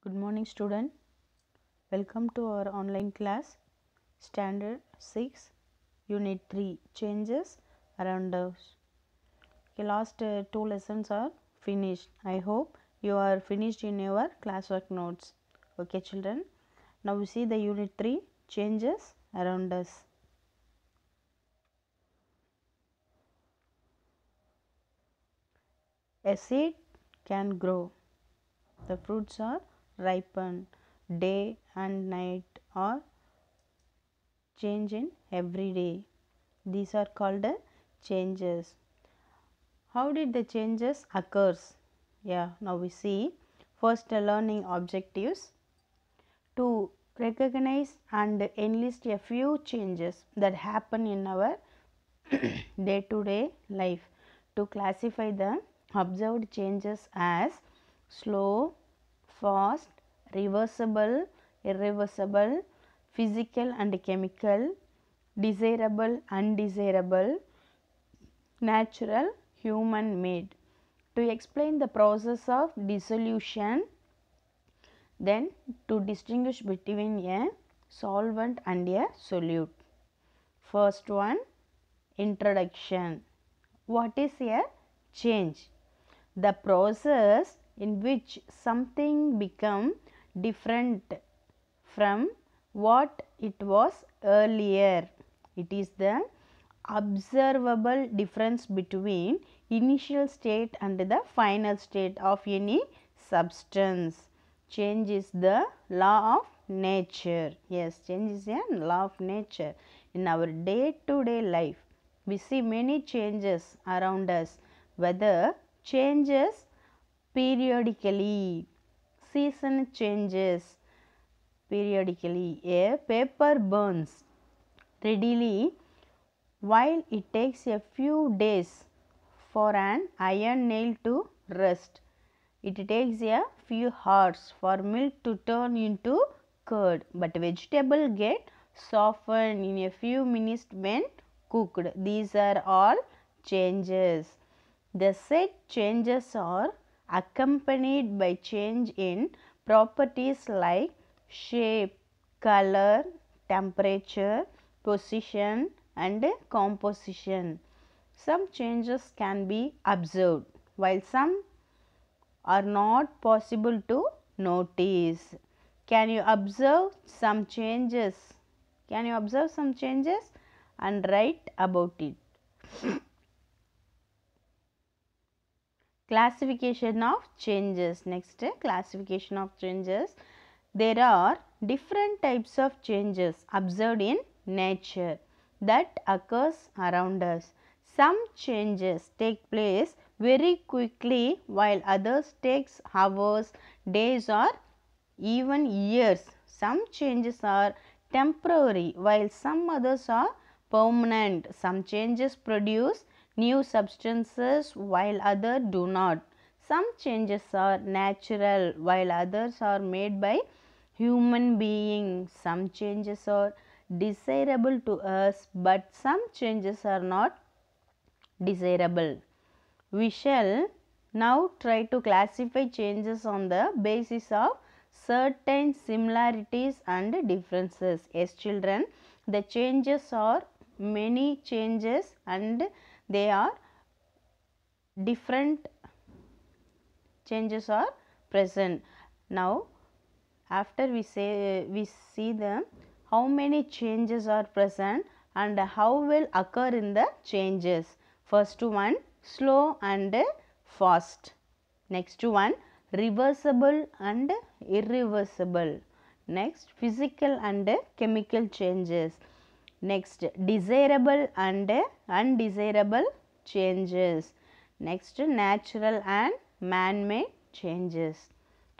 Good morning, student. Welcome to our online class, Standard 6, Unit 3, Changes Around Us. Okay, last two lessons are finished. I hope you are finished in your classwork notes. Okay, children. Now we see the Unit 3, Changes Around Us. A seed can grow. The fruits are ripened. Day and night are change in every day. These are called changes. How did the changes occurs? Yeah, now we see first learning objectives to recognize and enlist a few changes that happen in our day to day life, to classify the observed changes as slow, fast, reversible, irreversible, physical and chemical, desirable, undesirable, natural, human made. To explain the process of dissolution, then to distinguish between a solvent and a solute. First one, introduction. What is a change? The process in which something become different from what it was earlier. It is the observable difference between initial state and the final state of any substance. Change is the law of nature. Yes, change is a law of nature. In our day to day life, we see many changes around us, whether changes periodically, season changes periodically, a paper burns readily while it takes a few days for an iron nail to rust. It takes a few hours for milk to turn into curd, but vegetable get softened in a few minutes when cooked. These are all changes. The said changes are accompanied by change in properties like shape, color, temperature, position and composition. Some changes can be observed, while some are not possible to notice. Can you observe some changes? Can you observe some changes and write about it? Classification of changes. Next, classification of changes. There are different types of changes observed in nature that occurs around us. Some changes take place very quickly while others takes hours, days or even years. Some changes are temporary while some others are permanent. Some changes produce new substances while others do not. Some changes are natural while others are made by human beings. Some changes are desirable to us, but some changes are not desirable. We shall now try to classify changes on the basis of certain similarities and differences. Yes, children, the changes are many changes and they are different changes are present. Now, after we see them, how many changes are present and how will occur in the changes. First one, slow and fast. Next one, reversible and irreversible. Next, physical and chemical changes. Next, desirable and undesirable changes. Next, natural and man-made changes.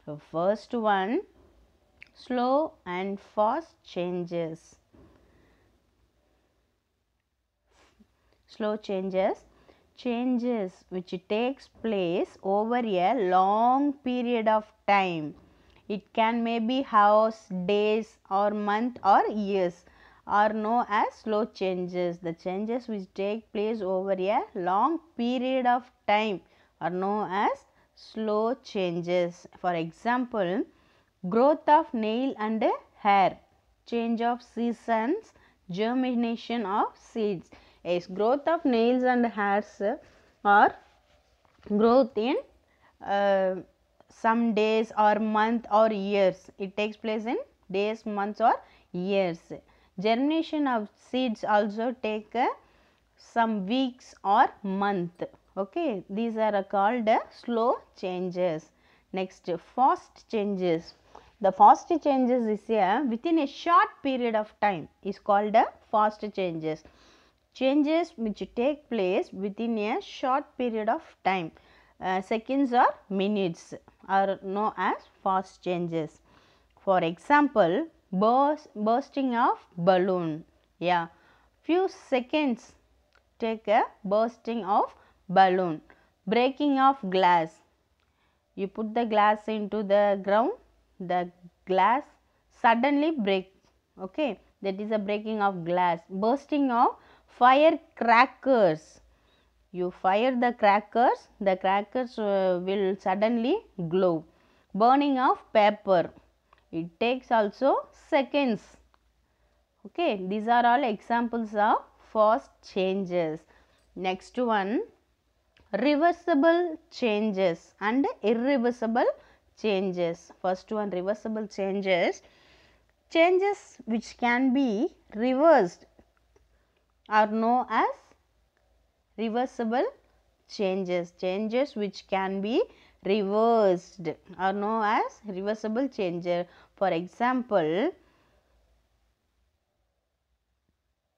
The first one, slow and fast changes. Slow changes, changes which takes place over a long period of time. It can maybe hours, days or month or years are known as slow changes. The changes which take place over a long period of time are known as slow changes. For example, growth of nail and hair, change of seasons, germination of seeds. Yes, growth of nails and hairs are growth in uh, some days or month or years. It takes place in days, months or years. Germination of seeds also take some weeks or month. Okay, these are called slow changes. Next, fast changes. The fast changes is within a short period of time is called fast changes. Changes which take place within a short period of time, seconds or minutes, are known as fast changes. For example, bursting of balloon. Yeah, few seconds take a bursting of balloon. Breaking of glass. You put the glass into the ground, the glass suddenly break. Okay, that is a breaking of glass. Bursting of firecrackers. You fire the crackers will suddenly glow. Burning of paper. It takes also seconds. Okay, these are all examples of fast changes. Next one, reversible changes and irreversible changes. First one, reversible changes. Changes which can be reversed are known as reversible changes. Changes which can be reversed are known as reversible changes. For example,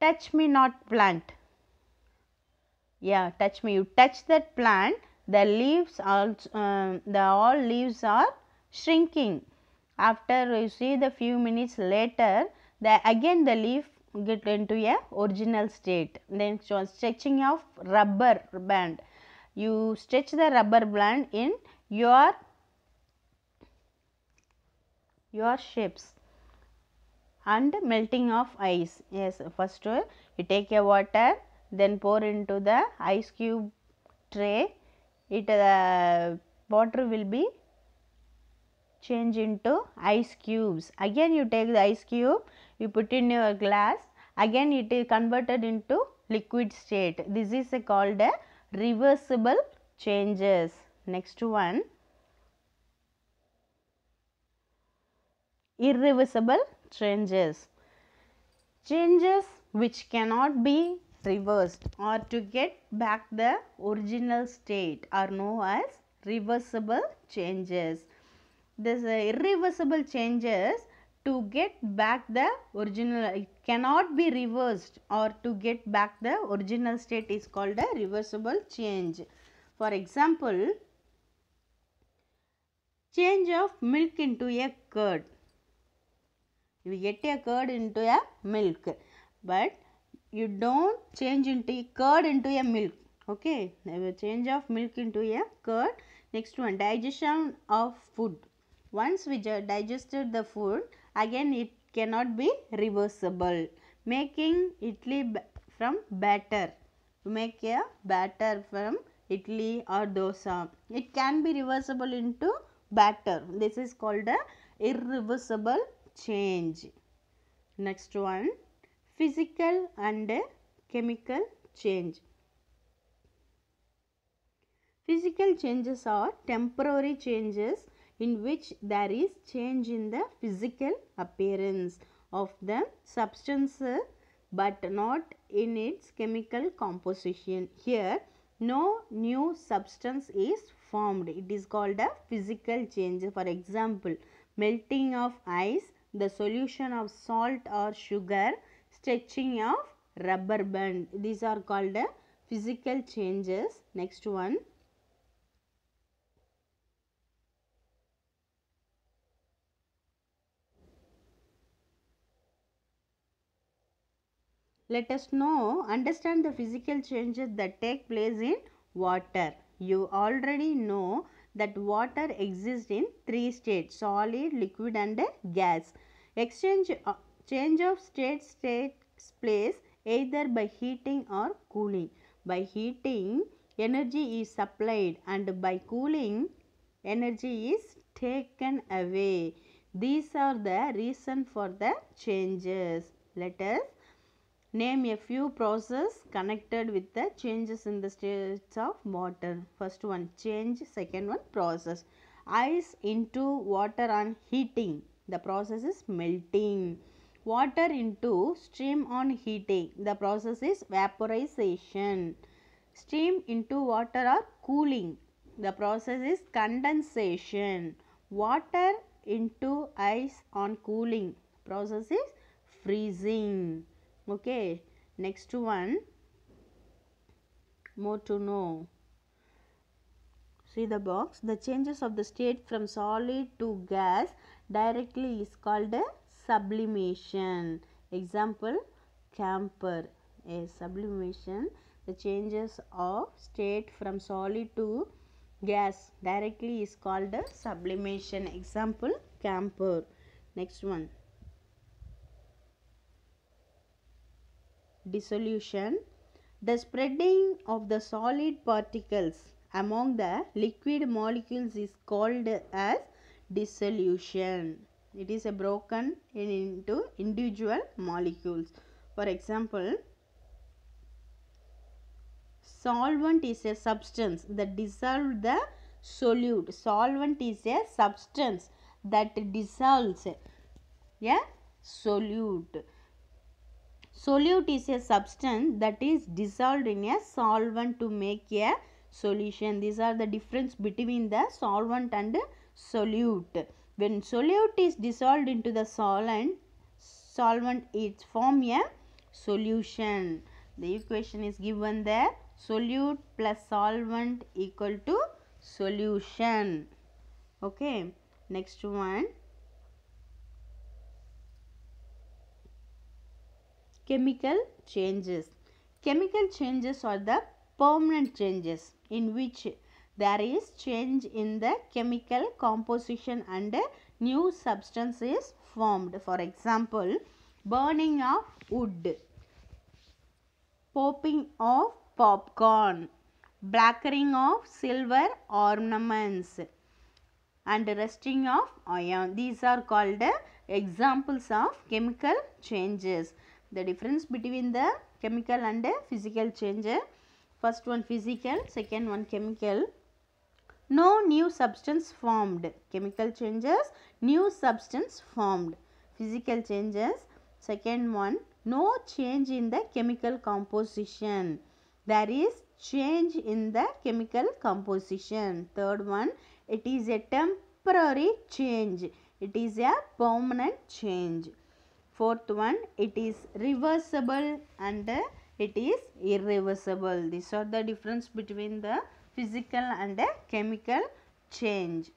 touch me not plant. Yeah, touch me. You touch that plant, the leaves also, all leaves are shrinking. After you see the few minutes later, again the leaf get into a original state. Then stretching of rubber band. You stretch the rubber band in your shapes. And melting of ice. Yes, first you take a water, then pour into the ice cube tray. It water will be changed into ice cubes. Again you take the ice cube, you put in your glass, again it is converted into liquid state. This is called a reversible changes. Next one, irreversible changes. Changes which cannot be reversed or to get back the original state are known as reversible changes. This irreversible changes, to get back the original, it cannot be reversed, or to get back the original state is called a reversible change. For example, change of milk into a curd. You get a curd into a milk, but you don't change into curd into a milk. Okay, change of milk into a curd. Next one, digestion of food. Once we digested the food, again it cannot be reversible. Making idli from batter. To make a batter from idli or dosa, it can be reversible into batter. This is called a irreversible change. Next one, physical and chemical change. Physical changes are temporary changes in which there is change in the physical appearance of the substance but not in its chemical composition. Here no new substance is formed. It is called a physical change. For example, melting of ice, the solution of salt or sugar, stretching of rubber band. These are called physical changes. Next one, let us understand the physical changes that take place in water. You already know that water exists in three states: solid, liquid and gas. Change of state takes place either by heating or cooling. By heating, energy is supplied, and by cooling, energy is taken away. These are the reason for the changes. Let us name a few processes connected with the changes in the states of water. First one change, second one process. Ice into water on heating, the process is melting. Water into steam on heating, the process is vaporization. Steam into water or cooling, the process is condensation. Water into ice on cooling, process is freezing. Okay, next one, more to know. See the box. The changes of the state from solid to gas directly is called a sublimation. Example, camphor. A sublimation, the changes of state from solid to gas directly is called a sublimation. Example, camphor. Next one, dissolution. The spreading of the solid particles among the liquid molecules is called as dissolution. It is a broken into individual molecules. For example, solvent is a substance that dissolves the solute. Solvent is a substance that dissolves a solute. Solute is a substance that is dissolved in a solvent to make a solution. These are the difference between the solvent and solute. When solute is dissolved into the solvent, it forms a solution. The equation is given there. Solute plus solvent equal to solution. Okay. Next one. Chemical changes. Chemical changes are the permanent changes in which there is change in the chemical composition and a new substance is formed. For example, burning of wood, popping of popcorn, blackering of silver ornaments, and rusting of iron. These are called examples of chemical changes. The difference between the chemical and physical change. First one physical, second one chemical. No new substance formed. Chemical changes, new substance formed. Physical changes, second one, no change in the chemical composition. There is change in the chemical composition. Third one, it is a temporary change. It is a permanent change. Fourth one, it is reversible and it is irreversible. These are the difference between the physical and chemical change.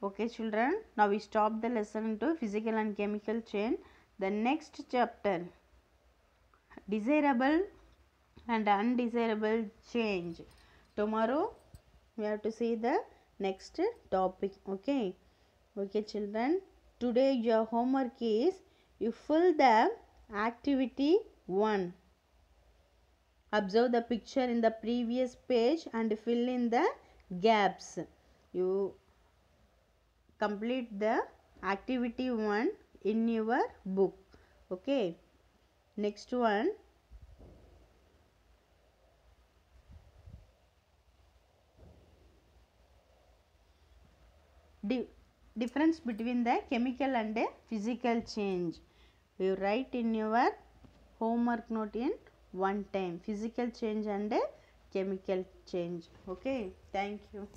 Okay children, now we stop the lesson into physical and chemical change. The next chapter, desirable and undesirable change. Tomorrow we have to see the next topic. Okay, okay children, today your homework is you fill the activity 1. Observe the picture in the previous page and fill in the gaps. You complete the activity 1 in your book. Okay. Next one. Difference between the chemical and physical change. You write in your homework note in one time. Physical change and chemical change. Okay. Thank you.